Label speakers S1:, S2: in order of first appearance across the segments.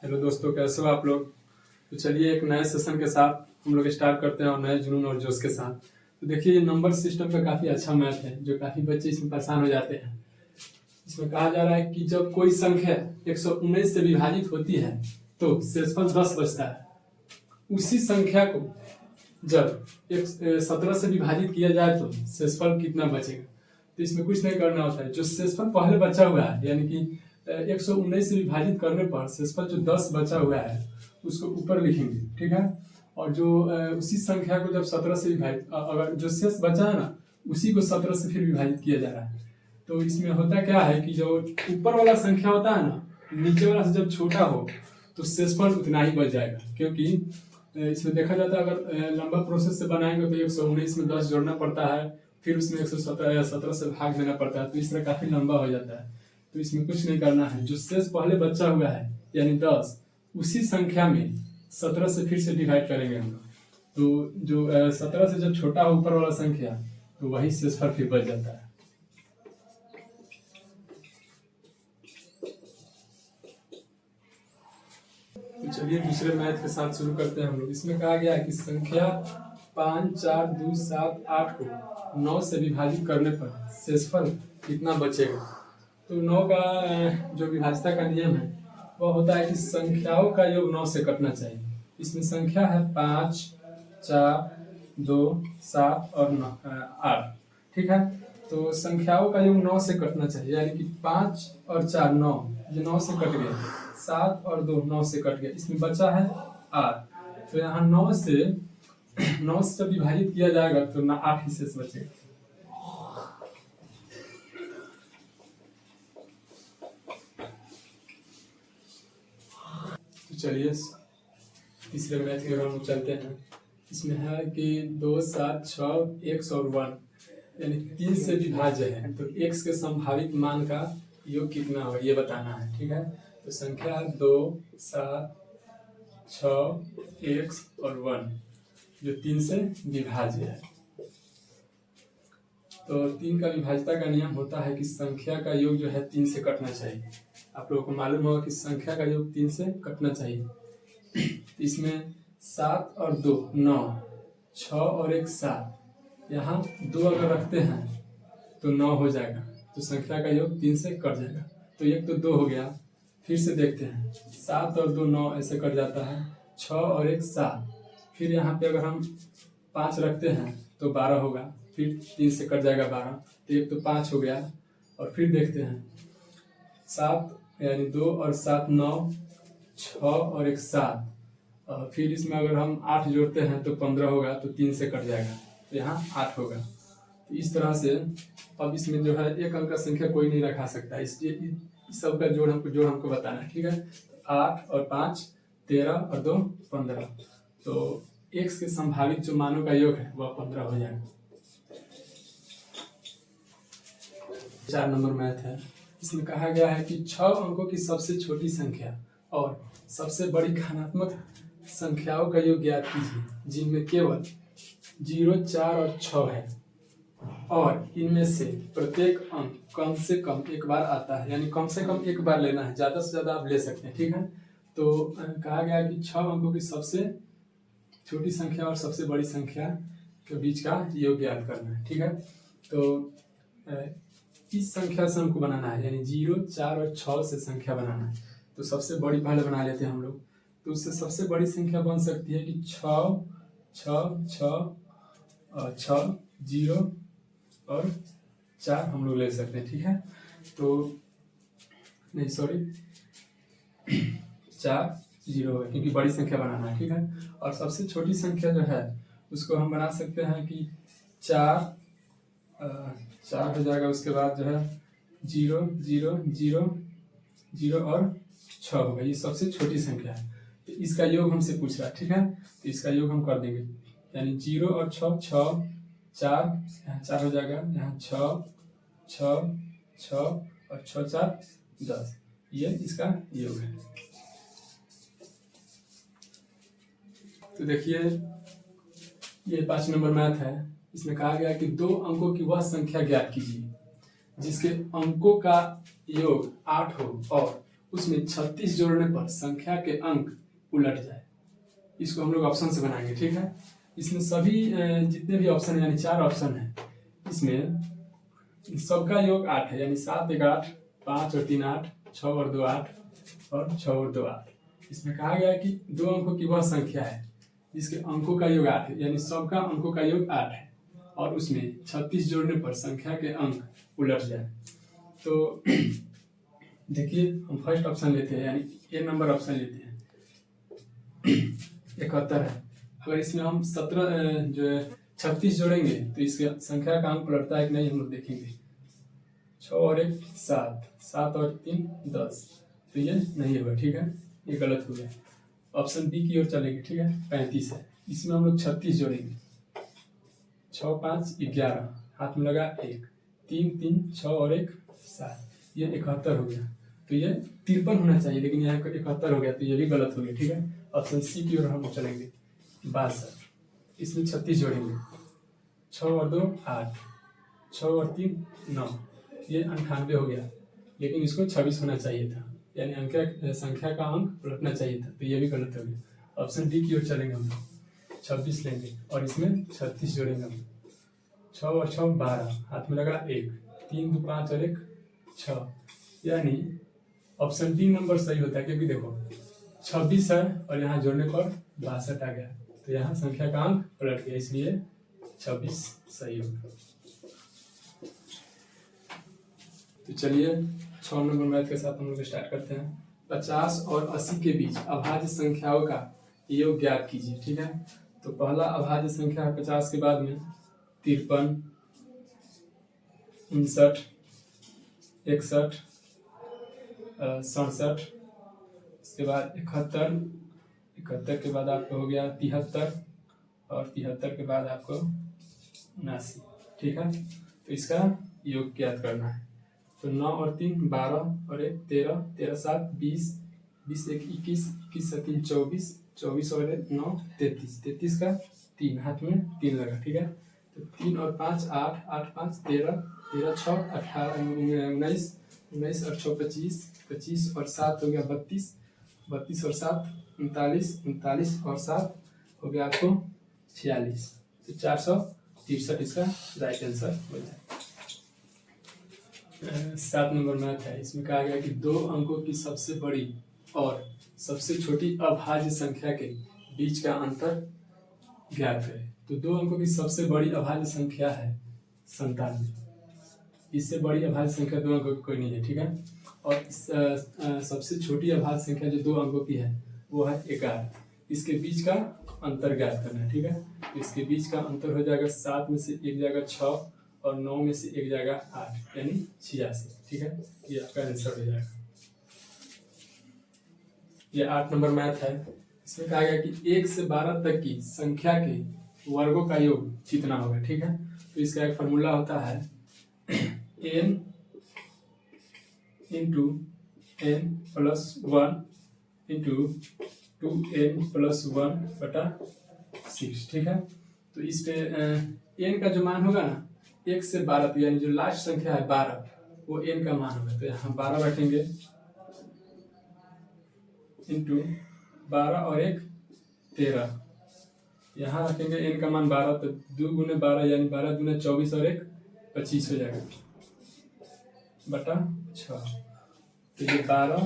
S1: Hello दोस्तों, कैसे हो आप लोग। तो चलिए एक नए सेशन के साथ हम लोग स्टार्ट करते हैं और नए जुनून और जोश के साथ। तो देखिए ये नंबर सिस्टम का काफ़ी अच्छा मैथ है जो काफ़ी बच्चे इसमें परेशान हो जाते हैं। इसमें कहा जा रहा है कि जब कोई संख्या 119 से विभाजित होती है तो शेषफल 10 बचता है। उसी संख्या को जब 17 से विभाजित किया जाए तो शेषफल कितना बचेगा। तो इसमें कुछ नहीं करना होता है, जो शेषफल पहले बचा हुआ है यानी कि 119 से विभाजित करने पर शेषफल जो 10 बचा हुआ है उसको ऊपर लिखेंगे, ठीक है। और जो उसी संख्या को जब 17 से विभाजित अगर जो शेष बचा है ना उसी को 17 से फिर विभाजित किया जा रहा है। तो इसमें होता क्या है कि जो ऊपर वाला संख्या होता है ना नीचे वाला से जब छोटा हो तो शेषफल उतना ही बच जाएगा, क्योंकि इसमें देखा जाता है अगर लंबा प्रोसेस से बनाएंगे तो 119 में 10 जोड़ना पड़ता है, फिर उसमें 117 या 17 से भाग देना पड़ता है, तो इस तरह काफी लंबा हो जाता है। तो इसमें कुछ नहीं करना है, जो शेष पहले बचा हुआ है यानी 10 उसी संख्या में 17 से फिर से डिवाइड करेंगे हम लोग। तो जो 17 से जब छोटा हो ऊपर वाला संख्या तो वही शेषफल फिर बच जाता है। तो चलिए दूसरे मैथ के साथ शुरू करते हैं हम लोग। इसमें कहा गया है कि संख्या 5, 4, 2, 7, 8 को 9 से विभाजित करने पर शेषफल कितना बचेगा। तो 9 का जो विभाज्यता का नियम है वह होता है कि संख्याओं का योग 9 से कटना चाहिए। इसमें संख्या है 5, 4, 2, 7 और 8, ठीक है। तो संख्याओं का योग 9 से कटना चाहिए, यानी कि 5 और 4 9, ये 9 से कट गया, 7 और 2 9 से कट गया, इसमें बचा है 8। तो यहाँ 9 से जब विभाजित किया जाएगा तो 8 ही शेष बचेगा। तो चलिए तीसरे मैथ की ओर हम चलते हैं। इसमें है कि 2, 7, 6, x और 1 यानी 3 से विभाज्य है, तो x के संभावित मान का योग कितना होगा ये बताना है, ठीक है। तो संख्या 2, 7, 6, x और 1 जो 3 से विभाज्य है। तो 3 का विभाज्यता का नियम होता है कि संख्या का योग जो है 3 से कटना चाहिए। आप लोगों को मालूम होगा कि संख्या का योग 3 से कटना चाहिए। इसमें 7 और 2 9, 6 और 1 7, यहाँ 2 अगर रखते हैं तो 9 हो जाएगा, तो संख्या का योग 3 से कट जाएगा। तो एक तो 2 हो गया, फिर से देखते हैं 7 और 2 9 ऐसे कट जाता है, 6 और 1 7, फिर यहाँ पे अगर हम 5 रखते हैं तो 12 होगा, फिर 3 से कट जाएगा 12, तो एक तो 5 हो गया। और फिर देखते हैं 7 यानी 2 और 7 9, 6 और 1 7, और फिर इसमें अगर हम 8 जोड़ते हैं तो 15 होगा, तो 3 से कट जाएगा, तो यहाँ 8 होगा। तो इस तरह से अब इसमें जो है एक अंक का संख्या कोई नहीं रखा सकता, इसलिए इस सब का जोड़ हमको बताना है, ठीक है। 8 और 5 13 और 2 15, तो x के संभावित जो मानों का योग है वह 15 हो जाएगा। 4 नंबर मैथ है। इसमें कहा गया है कि 6 अंकों की सबसे छोटी संख्या और सबसे बड़ी घनात्मक संख्याओं का योग ज्ञात कीजिए, जिनमें केवल 0, 4 और 6 है और इनमें से प्रत्येक अंक कम से कम एक बार आता है, यानी कम से कम एक बार लेना है, ज्यादा से ज्यादा आप ले सकते हैं, ठीक है। तो कहा गया कि 6 अंकों की सबसे छोटी संख्या और सबसे बड़ी संख्या के बीच का योग ज्ञात करना है, ठीक है। तो इस संख्या से हमको बनाना है, यानी 0, 4 और 6 से संख्या बनाना है। तो सबसे बड़ी पहले बना लेते हैं हम लोग। तो उससे सबसे बड़ी संख्या बन सकती है कि 6, 6, 6, 6, 0 और 4 हम लोग ले सकते हैं, ठीक है। तो नहीं सॉरी 4 0 है क्योंकि बड़ी संख्या बनाना है, ठीक है। और सबसे छोटी संख्या जो है उसको हम बना सकते हैं कि 4 हो जाएगा, उसके बाद जो है 0 0 0 0 और 6 होगा, ये सबसे छोटी संख्या है। तो इसका योग हमसे पूछ रहा है, ठीक है। तो इसका योग हम कर देंगे, यानी 0 और 6 6, 4 यहाँ 4 हो जाएगा, यहाँ 6 6 6 और 6 4 10, ये इसका योग है। तो देखिए ये 5 नंबर मैथ है। इसमें कहा गया कि 2 अंकों की वह संख्या ज्ञात कीजिए जिसके अंकों का योग 8 हो और उसमें 36 जोड़ने पर संख्या के अंक उलट जाए। इसको हम लोग ऑप्शन से बनाएंगे, ठीक है। इसमें सभी जितने भी ऑप्शन यानी 4 ऑप्शन है, इसमें सबका योग 8 है, यानी 7 एक 8, 5 और 3 8, 6 और 2 8 और 6 और 2 8। इसमें कहा गया है कि 2 अंकों की वह संख्या है जिसके अंकों का योग 8 है, यानी सबका अंकों का योग 8 है और उसमें 36 जोड़ने पर संख्या के अंक उलट जाए। तो देखिए हम फर्स्ट ऑप्शन लेते हैं, यानी ए नंबर ऑप्शन लेते हैं। 71 है। अगर इसमें हम 36 जोड़ेंगे तो इसके संख्या का अंक पलटता है कि नहीं हम लोग देखेंगे। 6 और 1 7, 7 और 3 10, तो ये नहीं होगा, ठीक है, ये गलत हो गया। ऑप्शन बी की ओर चलेंगे, ठीक है। 35 है, इसमें हम लोग 36 जोड़ेंगे। 6 5 11, हाथ में लगा 1, 3 3 6 और 1 7, ये 71 हो गया। तो ये 53 होना चाहिए, लेकिन यहाँ 71 हो गया, तो ये भी गलत हो गया, ठीक है। ऑप्शन सी की ओर हम चलेंगे। 62, इसमें 36 जोड़ेंगे। 6 और 2 8, 6 और 3 9, ये 98 हो गया, लेकिन इसको 26 होना चाहिए था, यानी संख्या का अंक पलटना चाहिए था, तो ये भी गलत हो गया। ऑप्शन डी की ओर चलेंगे हम, 26 लेंगे और इसमें 36 जोड़ेंगे हम। 6 और 6 12, हाथ में लगा 1, 3 2 5 और 1 6, यानी ऑप्शन डी नंबर सही होता है, क्योंकि देखो 26 है और यहाँ जोड़ने पर 62 आ गया, तो यहाँ संख्या का अंक पलट गया, इसलिए 26 सही होगा। तो चलिए 6 नंबर मैथ के साथ हम लोग स्टार्ट करते हैं। 50 और 80 के बीच अभाज्य संख्याओं का योग ज्ञात कीजिए, ठीक है। तो पहला अभाज्य संख्या है 50 के बाद में 53, 59, 61, 67, उसके बाद 71, 71 के बाद आपको हो गया 73 और 73 के बाद आपको 79, ठीक है। तो इसका योग ज्ञात करना है। तो 9 और 3 12 और 1 13, 13 7 20, 20 1 21, 21 से 3 24, 24 और 1 9 33, 33 का 3, हाथ में 3 लगा, ठीक है। तो 3 और 5 8, 8 5 13, 13 6 18 19, 19 और 6 25, 25 और 7 हो गया 32, 32 और 7 39, 39 और 7 हो गया आपको 46, तो 463 इसका राइट आंसर हो जाए। 7 नंबर मैथ है। इसमें कहा गया कि 2 अंकों की सबसे बड़ी और सबसे छोटी अभाज्य संख्या के बीच का अंतर ज्ञात करें। तो 2 अंकों की सबसे बड़ी अभाज्य संख्या है 97, इससे बड़ी अभाज्य संख्या 2 अंकों की कोई नहीं है, ठीक है। और सबसे छोटी अभाज्य संख्या जो 2 अंकों की है वो है 11, इसके बीच का अंतर ज्ञात करना है, ठीक है। तो इसके बीच का अंतर हो जाएगा 7 में से 1 जाएगा 6 और 9 में से 1 जाएगा 8, यानी 86, ठीक है। ये आपका आंसर हो जाएगा। ये 8 नंबर मैथ है। इसमें कहा गया कि 1 से 12 तक की संख्या के वर्गों का योग कितना होगा, ठीक है। तो इसका एक फॉर्मूला होता है n into n plus 1 into 2n plus 1 बटा 6, ठीक है। तो इस पे n का जो मान होगा ना 1 से 12 तक, यानी जो लास्ट संख्या है 12, वो n का मान होगा। तो यहाँ 12 रखेंगे इंटू 12 और 1 13, यहाँ रखेंगे n का मान 12, तो 2 गुने 12 यानी 12 गुने 24 और 1 25 हो जाएगा बटा 6। तो ये 12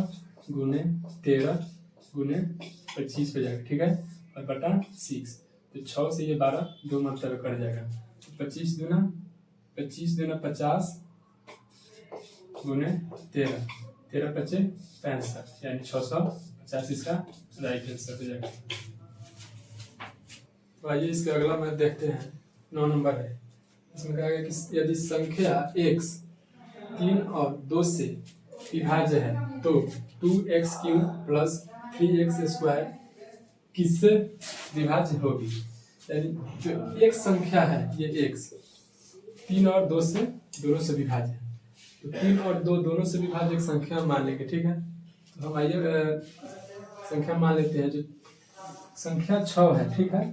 S1: गुने 13 गुने 25 हो जाएगा, ठीक है, और बटा 6। तो 6 से ये 12 2 मतलब कट जाएगा। तो 25 दूना 50 गुने 13, 13 पचे 65, यानी 650 इसका राइट आंसर हो जाएगा। तो आइए इसके अगला मैथ देखते हैं। 9 नंबर है। इसमें कहा गया कि यदि संख्या x 3 और 2 से विभाज्य है तो 2x³ प्लस 3x² किससे विभाज्य होगी। यानी जो एक संख्या है ये x 3 और 2 से दोनों से विभाज्य है, तो 3 और 2 दोनों से विभाज्य एक संख्या मान लेंगे, ठीक है। तो हम आइए संख्या मान लेते हैं, जो संख्या 6 है, ठीक है,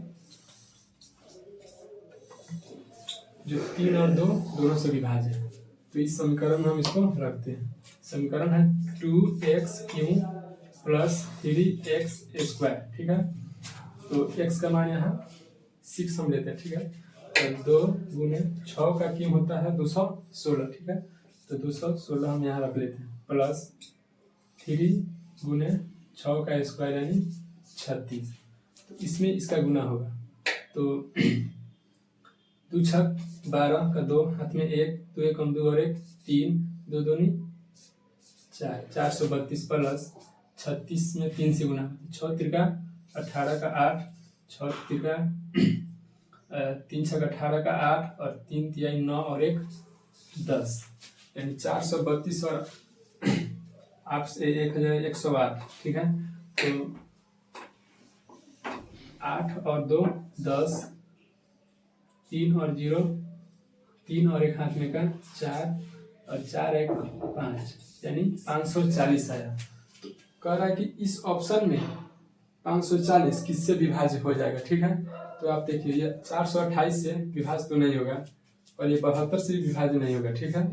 S1: जो 3 और 2 दोनों से विभाज्य है। तो इस समीकरण में हम इसको रखते हैं। समीकरण है 2x Q plus 3x square, ठीक है। तो x का मान यहाँ 6 हम लेते हैं, ठीक है। तो 2 गुने 6 का क्यू होता है 216, ठीक है। तो 216 हम यहाँ रख लेते हैं, प्लस 3 गुने 6 का स्क्वायर यानी 36। तो इसमें इसका गुना होगा, तो 2 छक 12 का 2 हाथ में 1, 2 एक 2 और 1 3, 2 दूनी 4, 432 प्लस 36 में 3 से गुना, 6 तिरका 18 का 8, 6 तिरका 3 छक 18 का 8 और 3 तिहाई 9 और 1 10, यानी 432 और 8 से 1108, ठीक है। तो 8 और 2 10, 3 और 0 3 और 1 हाथ में का 4 और 4 1 5, यानी 540 आया। तो कह रहा है कि इस ऑप्शन में 540 किससे विभाज्य हो जाएगा, ठीक है। तो आप देखिए ये 428 से विभाज्य तो नहीं होगा और ये 72 से भी विभाज्य नहीं होगा, ठीक है।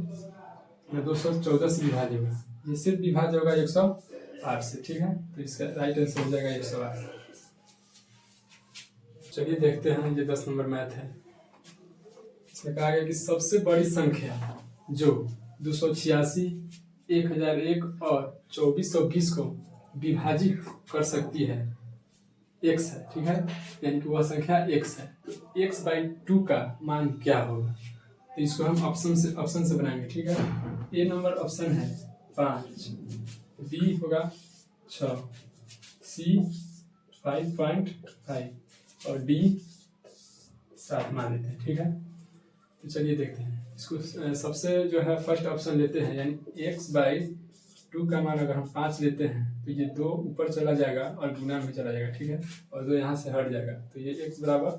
S1: ना 214 से विभाज्य होगा, ये सिर्फ विभाज्य होगा 108 से, ठीक है। तो इसका राइट आंसर हो जाएगा 108। चलिए देखते हैं, ये 10 नंबर मैथ है। इसमें कहा गया कि सबसे बड़ी संख्या जो 286, 1001 और 2420 को विभाजित कर सकती है x है, ठीक है। यानी कि वह संख्या x है। तो x/2 का मान क्या होगा, तो इसको हम ऑप्शन से बनाएंगे, ठीक है। ए नंबर ऑप्शन है 5, बी होगा 6, सी 5.5 और डी 7 मान लेते हैं, ठीक है। तो चलिए देखते हैं इसको। सबसे जो है फर्स्ट ऑप्शन लेते हैं, यानी x/2 का मान अगर हम 5 लेते हैं तो ये 2 ऊपर चला जाएगा और गुना में चला जाएगा, ठीक है। और 2 यहाँ से हट जाएगा, तो ये x बराबर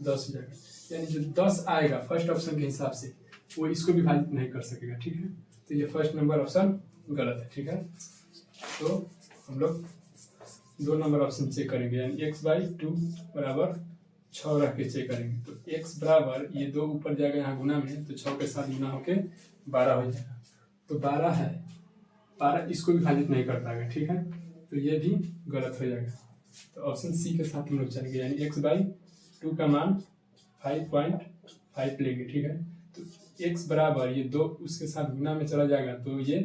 S1: 10 हो जाएगा। यानी जो 10 आएगा फर्स्ट ऑप्शन के हिसाब से वो इसको विभाजित नहीं कर सकेगा, ठीक है। तो ये फर्स्ट नंबर ऑप्शन गलत है, ठीक है। तो हम लोग 2 नंबर ऑप्शन चेक करेंगे, यानी x/2 बराबर 6 रख के चेक करेंगे। तो x बराबर ये 2 ऊपर जाएगा यहाँ गुना में, तो 6 के साथ गुना होके 12 हो जाएगा। तो 12 है, 12 इसको विभाजित नहीं कर पाएगा, ठीक है। तो ये भी गलत हो जाएगा। तो ऑप्शन सी के साथ हम लोग चलेंगे, यानी x/2 का मान 5.5 लेंगे, ठीक है। तो x बराबर ये 2 उसके साथ गुना में चला जाएगा तो ये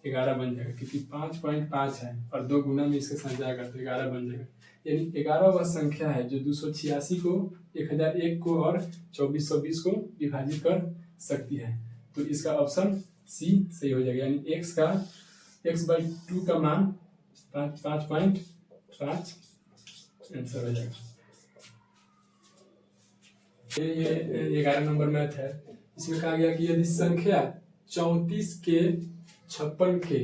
S1: 11 बन जाएगा, क्योंकि 5.5 है और 2 गुना में इसके साथ जाएगा तो 11 बन जाएगा। यानी 11 वह संख्या है जो 286 को, 1001 को और 2420 को विभाजित कर सकती है। तो इसका ऑप्शन सी सही हो जाएगा, यानी x/2 का मान 5.5 आंसर हो जाएगा। ये 11 नंबर मैथ है। इसमें कहा गया कि यदि संख्या 34 के 56 के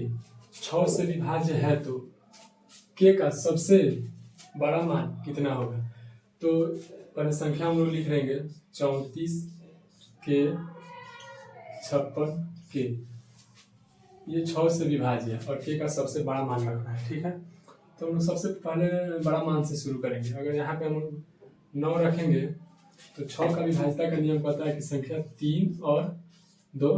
S1: 6 से विभाज्य है तो k का सबसे बड़ा मान कितना होगा। तो पहले संख्या हम लोग लिख लेंगे, 34 के 56 के, ये 6 से विभाज्य है और k का सबसे बड़ा मान रखना है, ठीक है। तो हम लोग सबसे पहले बड़ा मान से शुरू करेंगे। अगर यहाँ पे हम 9 रखेंगे तो 6 का विभाज्यता का नियम पता है कि संख्या 3 और 2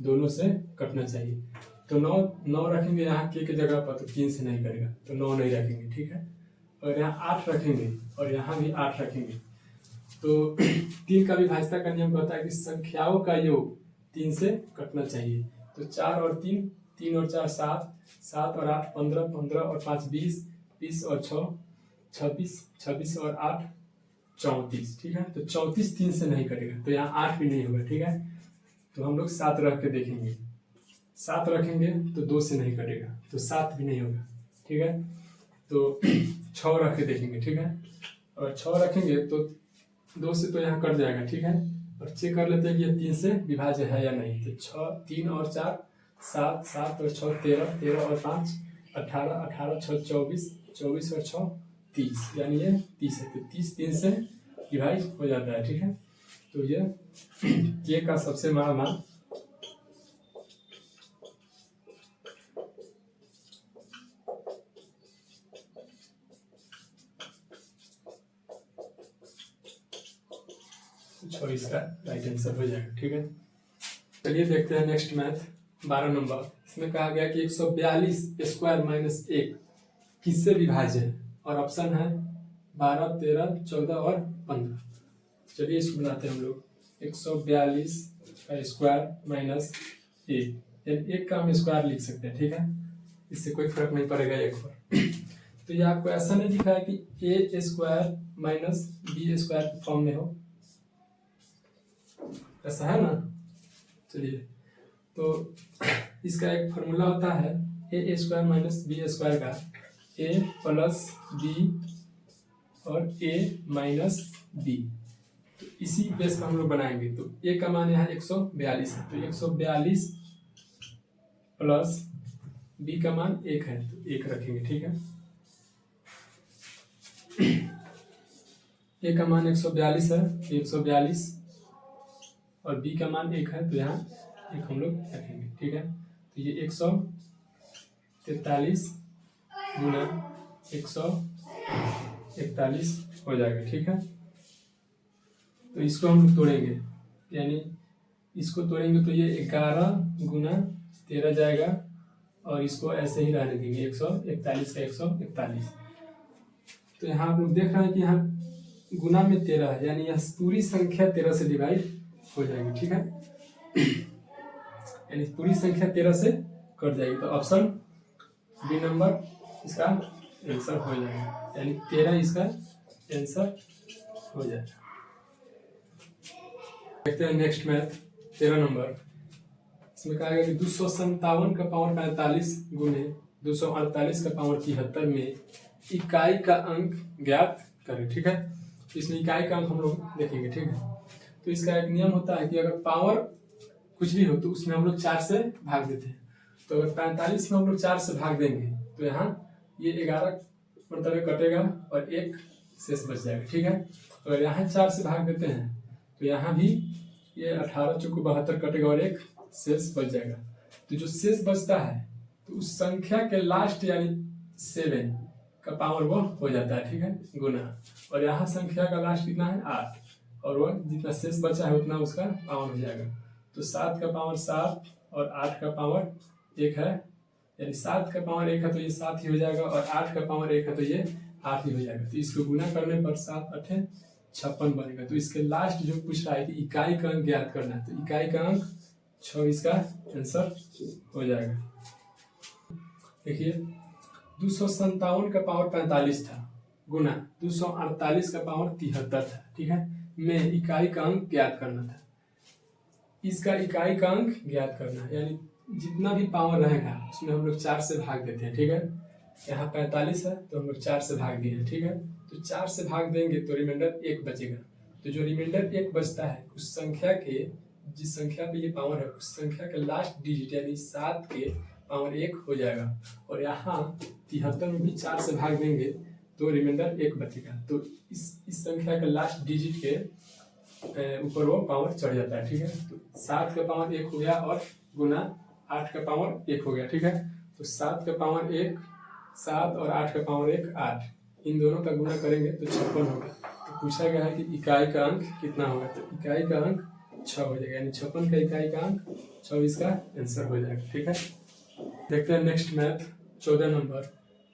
S1: दोनों से कटना चाहिए। तो 9 रखेंगे यहाँ k की जगह पर, तो 3 से नहीं करेगा, तो 9 नहीं रखेंगे, ठीक है। और यहाँ 8 रखेंगे और यहाँ भी 8 रखेंगे, तो 3 का विभाज्यता का नियम पता है कि संख्याओं का योग 3 से कटना चाहिए। तो 4 और 3, 3 और 4 7, 7 और 8 15, 15 और 5 20, 20 और 6 26, 26 और 8 34, ठीक है। तो 34 3 से नहीं कटेगा, तो यहाँ 8 भी नहीं होगा, ठीक है। तो हम लोग 7 रख के देखेंगे, 7 रखेंगे तो 2 से नहीं कटेगा, तो 7 भी नहीं होगा, ठीक है। तो 6 रख के देखेंगे, ठीक है। और 6 रखेंगे तो 2 से तो यहाँ कट जाएगा, ठीक है। और चेक कर लेते हैं कि ये 3 से विभाज्य है या नहीं। तो 6, 3 और 4 7, 7 और 6 13, 13 और 5 18, 18 6 24, 24 और 6 30, यानी ये 30 है। तो 30 3 से विभाजित हो जाता है, ठीक है। तो ये k का सबसे बड़ा मान इसका राइट आंसर हो जाएगा, ठीक है। चलिए देखते हैं नेक्स्ट मैथ 12 नंबर। इसमें कहा गया कि 142 स्क्वायर माइनस 1 किससे विभाज्य है, और ऑप्शन है 12, 13, 14 और 15। चलिए इसको बनाते हैं हम लोग। 142 का स्क्वायर माइनस 1, यानी 1 का हम स्क्वायर लिख सकते हैं, ठीक है, इससे कोई फर्क नहीं पड़ेगा एक पर। तो ये आपको ऐसा नहीं दिखा है कि ए स्क्वायर माइनस बी स्क्वायर के फॉर्म में हो, ऐसा है ना। चलिए, तो इसका एक फॉर्मूला होता है ए स्क्वायर माइनस बी स्क्वायर का, ए प्लस बी और ए माइनस बी। तो इसी बेस पर हम लोग बनाएंगे। तो ए का मान यहाँ 142 है, तो 142 प्लस बी का मान 1 है, तो 1 रखेंगे, ठीक है। ए का मान 142 है, 142 और बी का मान 1 है, तो यहाँ 1 हम लोग रखेंगे, ठीक है। तो ये 143 गुना 141 हो जाएगा, ठीक है। तो इसको हम लोग तोड़ेंगे, यानी इसको तोड़ेंगे तो ये 11 गुना 13 जाएगा, और इसको ऐसे ही रहने देंगे 141 का 141। तो यहाँ आप लोग देख रहे हैं कि यहाँ गुना में 13 है, यानी यह पूरी संख्या 13 से डिवाइड हो जाएगी, ठीक है। यानी पूरी संख्या 13 से कट जाएगी, तो ऑप्शन बी नंबर इसका आंसर हो जाएगा, यानी 13 इसका आंसर हो जाएगा। देखते हैं नेक्स्ट मैथ, 13 नंबर। इसमें कहा गया कि 257 का पावर 45 गुने 248 का पावर 73 में इकाई का अंक ज्ञात करें, ठीक है। तो इसमें इकाई का अंक हम लोग देखेंगे, ठीक है। तो इसका एक नियम होता है कि अगर पावर कुछ भी हो तो उसमें हम लोग 4 से भाग देते हैं। तो अगर 45 में हम लोग 4 से भाग देंगे तो यहाँ ये 11 मरतबे कटेगा और 1 शेष बच जाएगा, ठीक है। अगर यहाँ 4 से भाग देते हैं तो यहाँ भी ये 18 चौको 72 कटेगा और 1 शेष बच जाएगा। तो जो शेष बचता है तो उस संख्या के लास्ट यानी 7 का पावर वो हो जाता है, ठीक है, गुना। और यहाँ संख्या का लास्ट कितना है 8, और वह जितना शेष बचा है उतना उसका पावर हो जाएगा। तो 7 का पावर 7 और 8 का पावर 1 है, यानी 7 का पावर 1 है तो ये 7 ही हो जाएगा, और 8 का पावर 1 है तो ये 8 ही हो जाएगा। तो इसको गुना करने पर 7 8 56 बनेगा। तो इसके लास्ट जो पूछ रहा है कि इकाई का अंक ज्ञात करना है, तो इकाई का अंक 26 का आंसर हो जाएगा। देखिए 257 का पावर 45 था गुना 248 का पावर 73 था, ठीक है, में इकाई का अंक ज्ञात करना था। इसका इकाई का अंक ज्ञात करना है, यानी जितना भी पावर रहेगा उसमें हम लोग 4 से भाग देते हैं, ठीक है। यहाँ 45 है तो हम लोग 4 से भाग दिए हैं, ठीक है। तो 4 से भाग देंगे तो रिमाइंडर 1 बचेगा। तो जो रिमाइंडर 1 बचता है उस संख्या के, जिस संख्या पे ये पावर है उस संख्या के लास्ट डिजिट यानी 7 के पावर 1 हो जाएगा। और यहाँ 73 में भी 4 से भाग देंगे तो रिमाइंडर 1 बचेगा। तो इस संख्या के लास्ट डिजिट के ऊपर वो पावर चढ़ जाता है, ठीक है। तो 7 का पावर 1 हो गया और गुना 8 का पावर 1 हो गया, ठीक है। तो 7 का पावर 1 7 और 8 का पावर 1 8, इन दोनों का गुना करेंगे तो 56 होगा। तो पूछा गया है कि इकाई का अंक कितना होगा, तो इकाई का अंक 6 हो जाएगा, यानी 56 का इकाई का अंक 24 का आंसर हो जाएगा, ठीक है। देखते हैं नेक्स्ट मैथ 14 नंबर।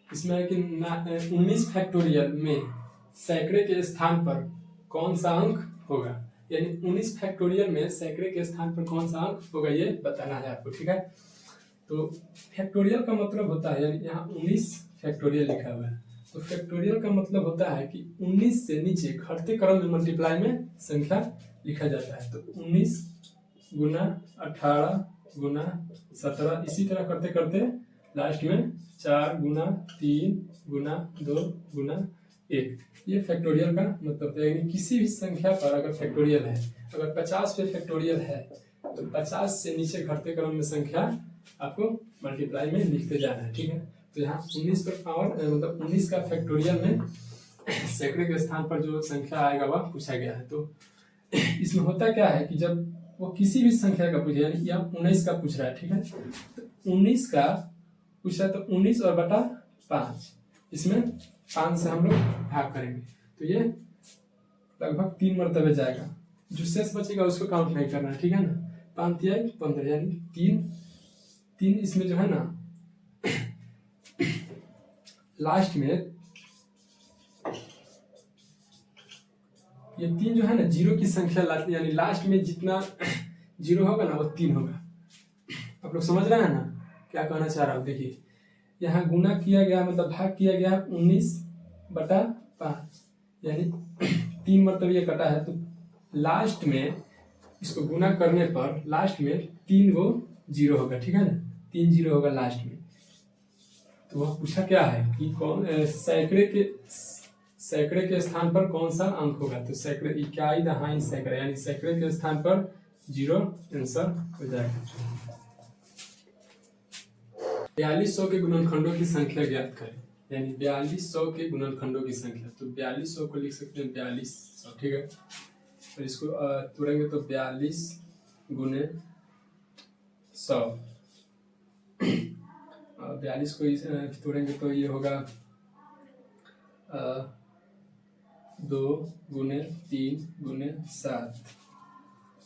S1: इसमें है कि 19 फैक्टोरियल में सैकड़े के स्थान पर कौन सा अंक होगा, यानी 19 फैक्टोरियल में सैकड़े के स्थान पर कौन सा अंक होगा ये बताना है आपको, ठीक है। तो फैक्टोरियल का मतलब होता है, यानी यहाँ 19 फैक्टोरियल लिखा हुआ है, तो फैक्टोरियल का मतलब होता है कि 19 से नीचे घटते क्रम में मल्टीप्लाई में संख्या लिखा जाता है। तो 19 गुना 18 गुना 17, इसी तरह करते करते लास्ट में 4 गुना 3 गुना 2 गुना 1, ये फैक्टोरियल का मतलब है। यानी किसी भी संख्या पर अगर फैक्टोरियल है, अगर 50 पे फैक्टोरियल है तो 50 से नीचे घटते क्रम में संख्या आपको मल्टीप्लाई में लिखते जाना है, ठीक है। तो यहाँ 19 पर पावर मतलब 19 का फैक्टोरियल में सैकड़े के स्थान पर जो संख्या आएगा वह पूछा गया है। तो इसमें होता क्या है कि जब वो किसी भी संख्या का पूछे, यानी यहाँ 19 का पूछ रहा है, ठीक है, तो 19 का पूछ रहा है तो 19 और बटा 5, इसमें 5 से हम लोग भाग करेंगे तो ये लगभग 3 मरतबे जाएगा। जो शेष बचेगा उसको काउंट नहीं करना है, ठीक है ना। 5 या 15 यानी 3 तीन इसमें जो है ना लास्ट में ये तीन जो है ना जीरो की संख्या लाती, यानी लास्ट में जितना जीरो होगा ना वो तीन होगा। आप लोग समझ रहे हैं ना क्या कहना चाह रहा हूँ। देखिए यहाँ गुना किया गया मतलब भाग किया गया 19/5, यानी 3 मतलब ये कटा है, तो लास्ट में इसको गुना करने पर लास्ट में 3 गो जीरो होगा, ठीक है ना, 3 जीरो होगा लास्ट में। तो वह पूछा क्या है कि कौन सैकड़े के स्थान पर कौन सा अंक होगा। तो सैकड़े इकाई दहाई सैकड़े, यानी सैकड़े के स्थान पर जीरो आंसर हो जाएगा। 4200 के गुणनखंडों की संख्या ज्ञात करें, यानी 4200 के गुणनखंडों की संख्या। तो 4200 को लिख सकते हैं 4200, ठीक है। और इसको तोड़ेंगे तो 42 गुने 100, 42 को तोड़ेंगे तो ये होगा 2 गुने 3 गुने 7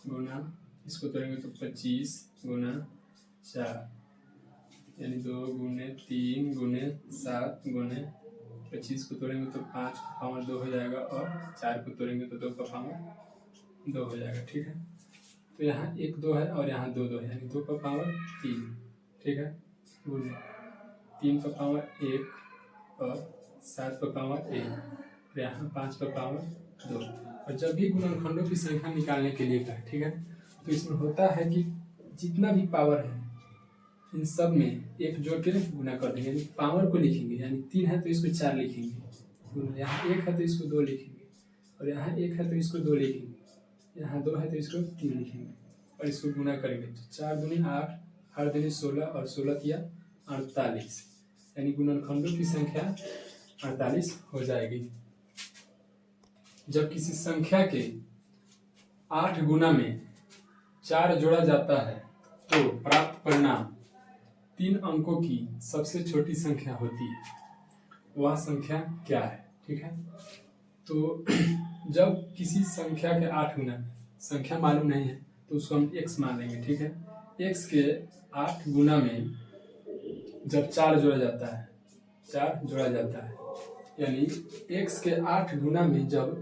S1: गुना, इसको तोड़ेंगे तो 25 गुना 4, यानी 2 गुने 3 गुने 7 गुने 25 को तोड़ेंगे तो 5 का पावर 2 हो जाएगा, और 4 को तोड़ेंगे तो 2 का पावर 2 हो जाएगा, ठीक है। तो यहाँ 1 2 है और यहाँ 2 2 है, यानी 2 का पावर 3, ठीक है, गुने 3 का पावर 1 और 7 का पावर 1, यहाँ 5 का पावर 2। और जब भी गुणनखंडों की संख्या निकालने के लिए कहें, ठीक है, तो इसमें होता है कि जितना भी पावर है इन सब में एक जोड़ के गुना कर देंगे, यानी पावर को लिखेंगे, यानी 3 है तो इसको 4 लिखेंगे, यहाँ 1 है तो इसको 2 लिखेंगे, और यहाँ 1 है तो इसको 2 लिखेंगे, यहाँ 2 है तो इसको 3 लिखेंगे, और इसको गुना करेंगे तो 4 दूनी 8, 8 दूनी 16, और 16 किया 48, यानी गुणनखंडों की संख्या 48 हो जाएगी। जब किसी संख्या के 8 गुना में 4 जोड़ा जाता है तो प्राप्त परिणाम 3 अंकों की सबसे छोटी संख्या होती है, वह संख्या क्या है, ठीक है। तो जब किसी संख्या के 8 गुना, संख्या मालूम नहीं है तो उसको हम x मान लेंगे, ठीक है। x के 8 गुना में जब 4 जोड़ा जाता है, 4 जोड़ा जाता है, यानी x के 8 गुना में जब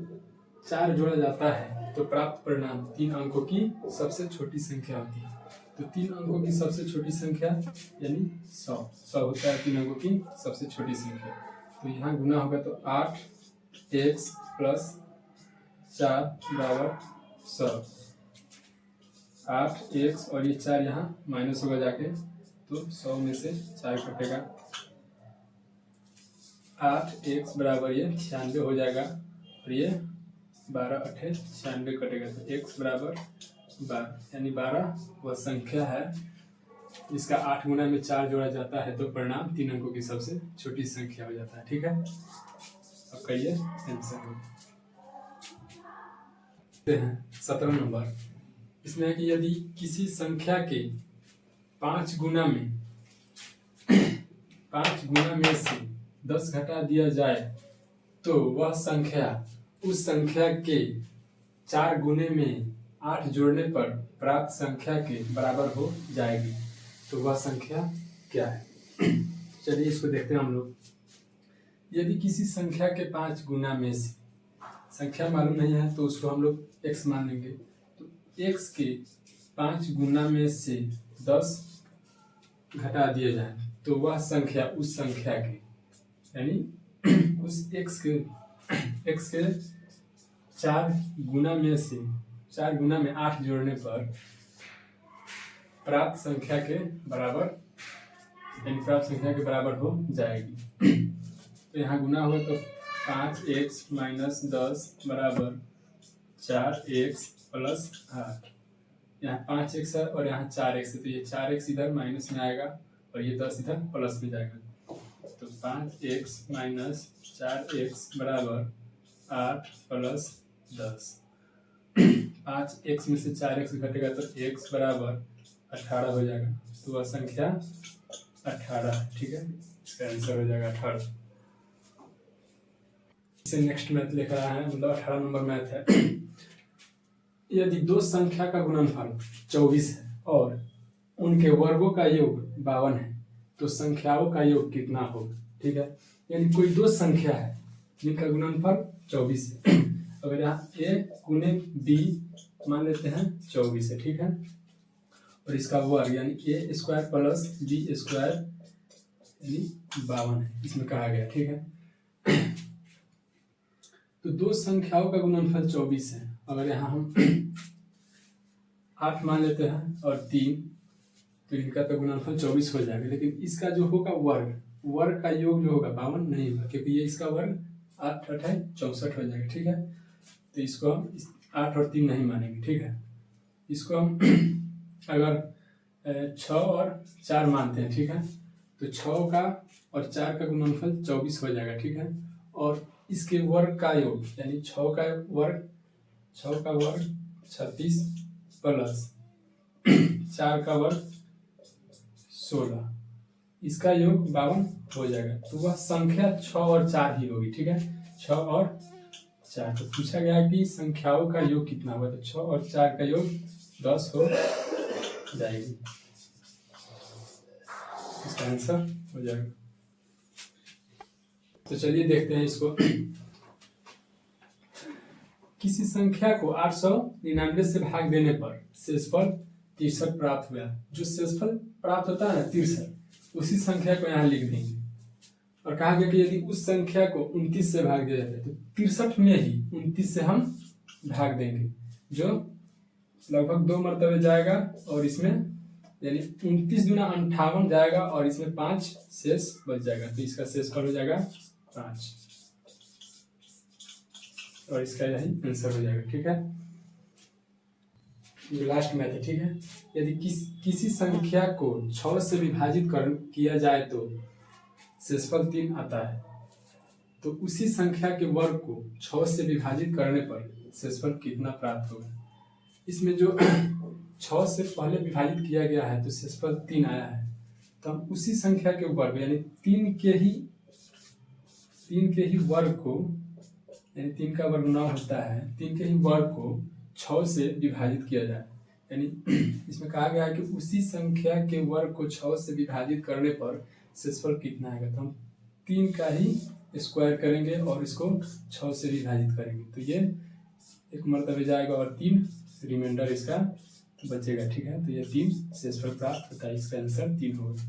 S1: 4 जोड़ा जाता है तो प्राप्त परिणाम 3 अंकों की सबसे छोटी संख्या होती है। तो 3 अंकों की सबसे छोटी संख्या यानी 100 होता है 3 अंकों की सबसे छोटी संख्या। तो यहाँ गुना होगा तो 8x प्लस 4 बराबर 100, 8x और ये 4 यहाँ माइनस होगा जाके, तो 100 में से 4 कटेगा, 8x बराबर ये 96 हो जाएगा, और ये 12 8 96 कटेगा, तो x बराबर 12, यानी 12 वह संख्या है जिसका 8 गुना में 4 जोड़ा जाता है तो परिणाम 3 अंकों की सबसे छोटी संख्या हो जाता है, ठीक है। अब कहिए आंसर हो 17 नंबर। इसमें है कि यदि किसी संख्या के 5 गुना में 5 गुना में से 10 घटा दिया जाए तो वह संख्या उस संख्या के 4 गुने में 8 जोड़ने पर प्राप्त संख्या के बराबर हो जाएगी। तो वह संख्या क्या है? चलिए इसको देखते हैं हम लोग। यदि किसी संख्या के 5 गुना में से, संख्या मालूम नहीं है तो उसको हम लोग x मान लेंगे, तो x के 5 गुना में से 10 घटा दिया जाए तो वह संख्या उस संख्या के, यानी उस x के 4 गुना में से 4 गुना में 8 जोड़ने पर प्राप्त संख्या के बराबर, यानी प्राप्त संख्या के बराबर हो जाएगी। तो यहाँ गुना होगा तो 5x माइनस 10 बराबर 4x प्लस 8। यहाँ 5x है और यहाँ 4x है, तो ये 4x इधर माइनस में आएगा और ये 10 इधर प्लस में जाएगा। तो 5x माइनस 4x बराबर 8 प्लस 10। 5x में से 4x घटेगा तो x बराबर 18 हो जाएगा। तो वह संख्या 18 है, ठीक है, इसका आंसर हो जाएगा 18। इसे नेक्स्ट मैथ लिख रहा है, मतलब 18 नंबर मैथ है। यदि दो संख्या का गुणनफल 24 है और उनके वर्गों का योग 52 है तो संख्याओं का योग कितना होगा, ठीक है। यानी कोई दो संख्या है जिनका गुणनफल 24 है। अगर यहाँ a गुने b मान लेते हैं 24 है, ठीक है, और इसका वर्ग यानी a square plus b square यानी 52 है, इसमें कहा गया, ठीक है। तो दो संख्याओं का गुणनफल 24 है। अगर यहाँ हम 8 मान लेते हैं और 3, तो इनका तो गुणनफल 24 हो जाएगा, लेकिन इसका जो होगा वर्ग का योग जो होगा 52 नहीं होगा, क्योंकि ये इसका वर्ग 8 8 है 64 हो जाएगा, ठीक है। तो इसको हम 8 और 3 नहीं मानेंगे, ठीक है। इसको हम अगर 6 और 4 मानते हैं, ठीक है, तो 6 का और 4 का गुणनफल 24 हो जाएगा, ठीक है। और इसके वर्ग का योग यानी 6 का वर्ग 36 प्लस 4 का वर्ग 16, इसका योग 52 हो जाएगा। तो वह संख्या 6 और 4 ही होगी, ठीक है, 6 और 4। तो पूछा गया कि संख्याओं का योग कितना होगा, तो 6 और 4 का योग 10 हो जाएगी, इसका आंसर हो जाएगा। तो चलिए देखते हैं इसको। किसी संख्या को 899 से भाग देने पर शेषफल 63 प्राप्त हुआ। जो शेषफल प्राप्त होता है ना 63, उसी संख्या को यहाँ लिख देंगे। और कहा गया कि यदि उस संख्या को 29 से भाग दिया जाता है तो 63 में ही 29 से हम भाग देंगे, जो लगभग 2 मरतबे जाएगा, और इसमें यानी 29 गुना 58 जाएगा और इसमें 5 शेष बच जाएगा, तो इसका शेषफल हो जाएगा 5, और इसका यही आंसर हो जाएगा, ठीक है। ये लास्ट मैथ है, ठीक है। यदि किसी संख्या को 6 से विभाजित किया जाए तो शेषफल 3 आता है, तो उसी संख्या के वर्ग को 6 से विभाजित करने पर शेषफल कितना प्राप्त होगा। इसमें जो 6 से पहले विभाजित किया गया है तो शेषफल 3 आया है, तो हम उसी संख्या के वर्ग यानी 3 के ही वर्ग को, यानी 3 का वर्ग 9 होता है, 3 के ही वर्ग को 6 से विभाजित किया जाए। यानी इसमें कहा गया है कि उसी संख्या के वर्ग को 6 से विभाजित करने पर शेषफल कितना आएगा, तो हम 3 का ही स्क्वायर करेंगे और इसको 6 से विभाजित करेंगे, तो ये एक मरतबे जाएगा और 3 रिमाइंडर इसका बचेगा, ठीक है। तो ये 3 शेषफल प्राप्त होता है, इसका आंसर 3 होगा।